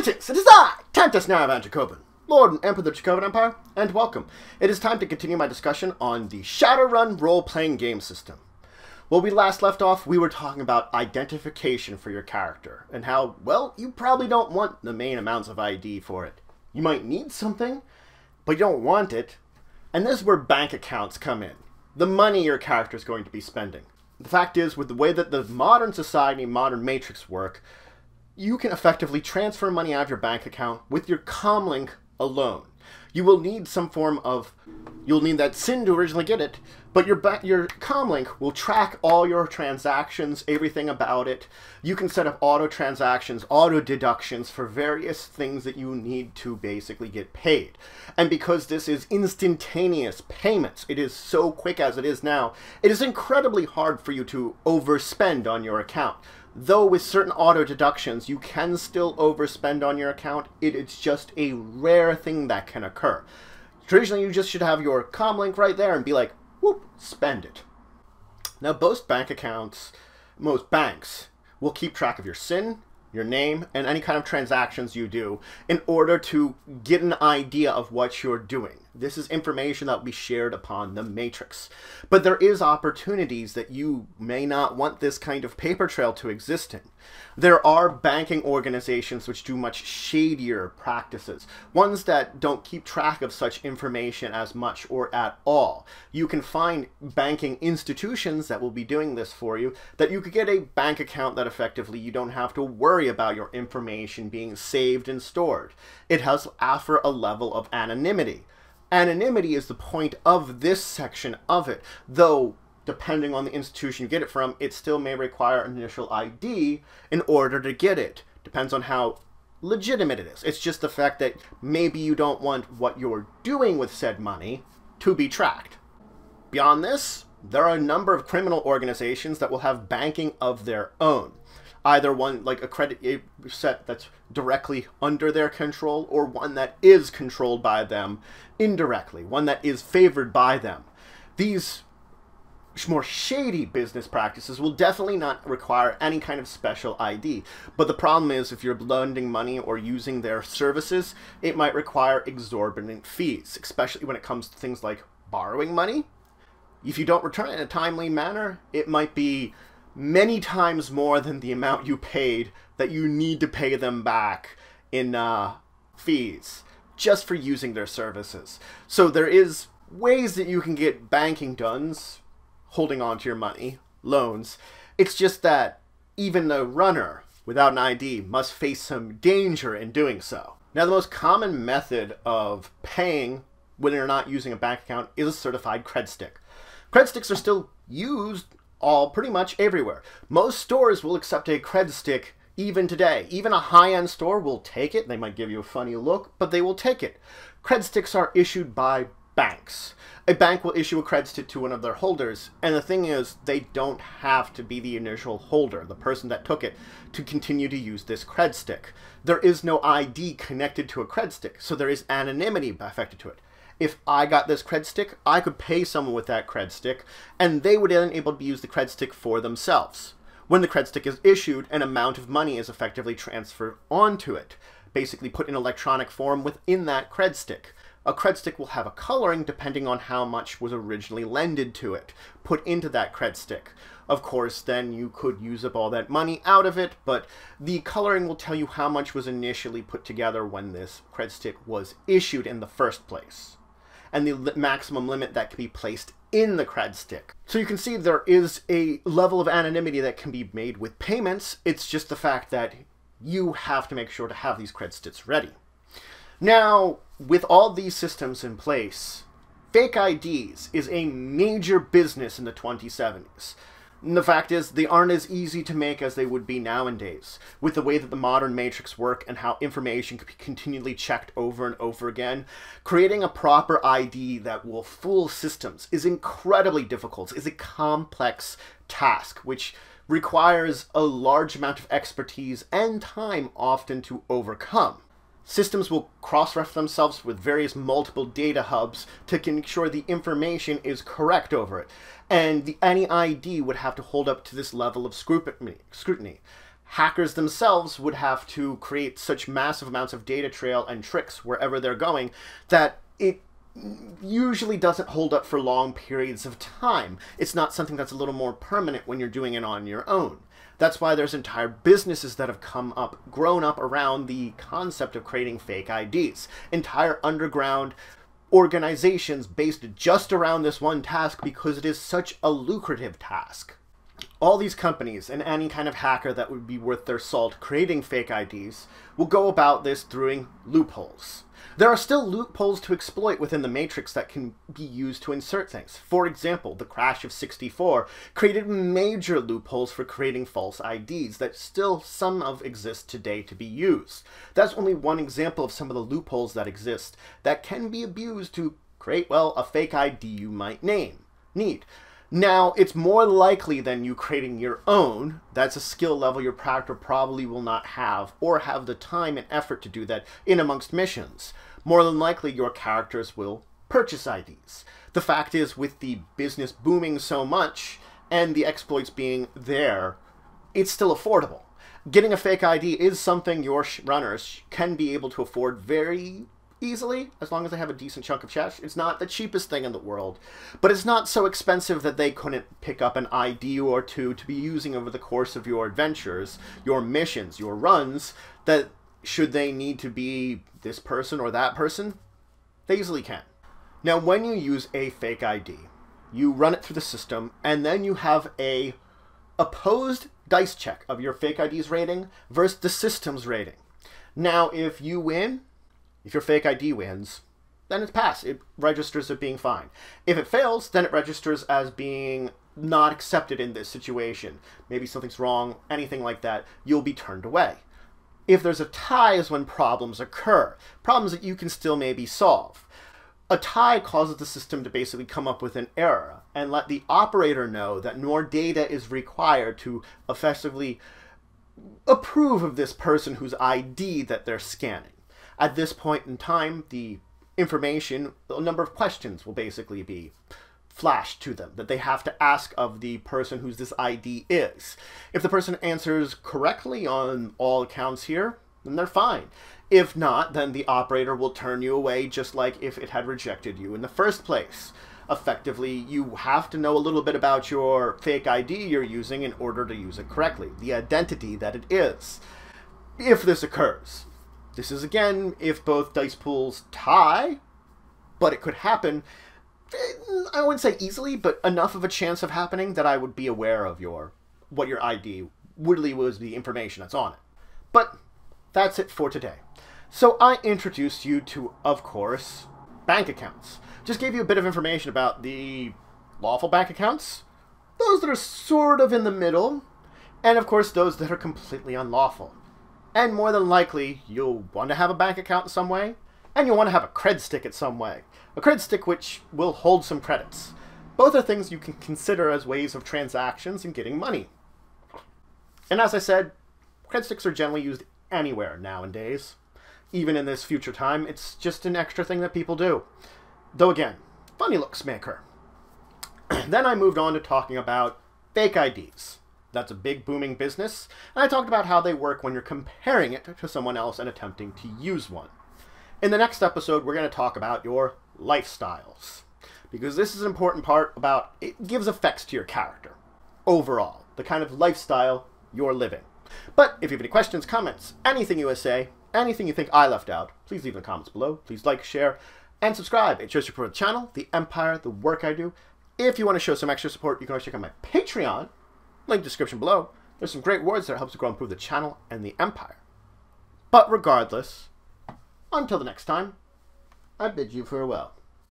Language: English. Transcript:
Greetings, it is I, Tantus Naravan Dracovin, Lord and Emperor of the Dracovin Empire, and welcome. It is time to continue my discussion on the Shadowrun role-playing game system. When we last left off, we were talking about identification for your character, and how, well, you probably don't want the main amounts of ID for it. You might need something, but you don't want it. And this is where bank accounts come in. The money your character is going to be spending. The fact is, with the way that the modern society, modern matrix work, you can effectively transfer money out of your bank account with your comlink alone. You will need some form of, you'll need that SIN to originally get it, but your comlink will track all your transactions, everything about it. You can set up auto transactions, auto deductions for various things that you need to basically get paid. And because this is instantaneous payments, it is so quick as it is now, it is incredibly hard for you to overspend on your account. Though with certain auto deductions, you can still overspend on your account, it's just a rare thing that can occur. Traditionally, you just should have your comlink right there and be like, whoop, spend it. Now, most bank accounts, most banks, will keep track of your SIN, your name, and any kind of transactions you do in order to get an idea of what you're doing. This is information that will be shared upon the matrix. But there is opportunities that you may not want this kind of paper trail to exist in. There are banking organizations which do much shadier practices, ones that don't keep track of such information as much or at all. You can find banking institutions that will be doing this for you, that you could get a bank account that effectively you don't have to worry about your information being saved and stored. It has offer a level of anonymity. Anonymity is the point of this section of it, though depending on the institution you get it from, it still may require an initial ID in order to get it. Depends on how legitimate it is. It's just the fact that maybe you don't want what you're doing with said money to be tracked. Beyond this, there are a number of criminal organizations that will have banking of their own. Either one, like a credit set that's directly under their control, or one that is controlled by them indirectly, one that is favored by them. These more shady business practices will definitely not require any kind of special ID. But the problem is, if you're lending money or using their services, it might require exorbitant fees, especially when it comes to things like borrowing money. If you don't return it in a timely manner, it might be many times more than the amount you paid that you need to pay them back in fees just for using their services. So there is ways that you can get banking done, holding on to your money, loans. It's just that even the runner without an ID must face some danger in doing so. Now, the most common method of paying when you're not using a bank account is a certified cred stick. Cred sticks are still used pretty much everywhere. Most stores will accept a cred stick even today. Even a high-end store will take it. They might give you a funny look, but they will take it. Cred sticks are issued by banks. A bank will issue a cred stick to one of their holders, and the thing is, they don't have to be the initial holder, the person that took it, to continue to use this cred stick. There is no ID connected to a cred stick, so there is anonymity affected to it. If I got this cred stick, I could pay someone with that cred stick, and they would then able to use the cred stick for themselves. When the cred stick is issued, an amount of money is effectively transferred onto it, basically put in electronic form within that cred stick. A cred stick will have a coloring depending on how much was originally lended to it, put into that cred stick. Of course, then you could use up all that money out of it, but the coloring will tell you how much was initially put together when this cred stick was issued in the first place, and the maximum limit that can be placed in the cred stick. So you can see there is a level of anonymity that can be made with payments. It's just the fact that you have to make sure to have these cred sticks ready. Now, with all these systems in place, fake IDs is a major business in the 2070s. And the fact is, they aren't as easy to make as they would be nowadays, with the way that the modern matrix work and how information can be continually checked over and over again. Creating a proper ID that will fool systems is incredibly difficult. It's a complex task, which requires a large amount of expertise and time often to overcome. Systems will cross-reference themselves with various multiple data hubs to ensure the information is correct over it. And any ID would have to hold up to this level of scrutiny. Hackers themselves would have to create such massive amounts of data trail and tricks wherever they're going that it usually doesn't hold up for long periods of time. It's not something that's a little more permanent when you're doing it on your own. That's why there's entire businesses that have grown up around the concept of creating fake IDs. Entire underground organizations based just around this one task because it is such a lucrative task. All these companies and any kind of hacker that would be worth their salt creating fake IDs will go about this through loopholes. There are still loopholes to exploit within the matrix that can be used to insert things. For example, the crash of 64 created major loopholes for creating false IDs that still some of exist today to be used. That's only one example of some of the loopholes that exist that can be abused to create, well, a fake ID you might need. Now, it's more likely than you creating your own. That's a skill level your character probably will not have, or have the time and effort to do that in amongst missions. More than likely, your characters will purchase IDs. The fact is, with the business booming so much, and the exploits being there, it's still affordable. Getting a fake ID is something your runners can be able to afford very easily, as long as they have a decent chunk of cash. It's not the cheapest thing in the world, but it's not so expensive that they couldn't pick up an ID or two to be using over the course of your adventures, your missions, your runs, that should they need to be this person or that person, they easily can. Now, when you use a fake ID, you run it through the system, and then you have a opposed dice check of your fake ID's rating versus the system's rating. Now, if you win, if your fake ID wins, then it's passed. It registers as being fine. If it fails, then it registers as being not accepted in this situation. Maybe something's wrong, anything like that, you'll be turned away. If there's a tie is when problems occur. Problems that you can still maybe solve. A tie causes the system to basically come up with an error and let the operator know that more data is required to effectively approve of this person whose ID that they're scanning. At this point in time, the information, a number of questions will basically be flashed to them that they have to ask of the person whose this ID is. If the person answers correctly on all accounts here, then they're fine. If not, then the operator will turn you away just like if it had rejected you in the first place. Effectively, you have to know a little bit about your fake ID you're using in order to use it correctly, the identity that it is. If this occurs. This is, again, if both dice pools tie, but it could happen, I wouldn't say easily, but enough of a chance of happening that I would be aware of what your ID really was, the information that's on it. But that's it for today. So I introduced you to, of course, bank accounts. Just gave you a bit of information about the lawful bank accounts, those that are sort of in the middle, and of course those that are completely unlawful. And more than likely, you'll want to have a bank account in some way, and you'll want to have a cred stick in some way. A cred stick which will hold some credits. Both are things you can consider as ways of transactions and getting money. And as I said, cred sticks are generally used anywhere nowadays. Even in this future time, it's just an extra thing that people do. Though again, funny looks maker. Then I moved on to talking about fake IDs. That's a big booming business, and I talked about how they work when you're comparing it to someone else and attempting to use one. In the next episode, we're going to talk about your lifestyles, because this is an important part about it gives effects to your character overall, the kind of lifestyle you're living. But if you have any questions, comments, anything you want to say, anything you think I left out, please leave in the comments below. Please like, share, and subscribe. It shows you support the channel, the Empire, the work I do. If you want to show some extra support, you can always check out my Patreon. Link description below. There's some great words that helps to grow and improve the channel and the Empire. But regardless, until the next time, I bid you farewell.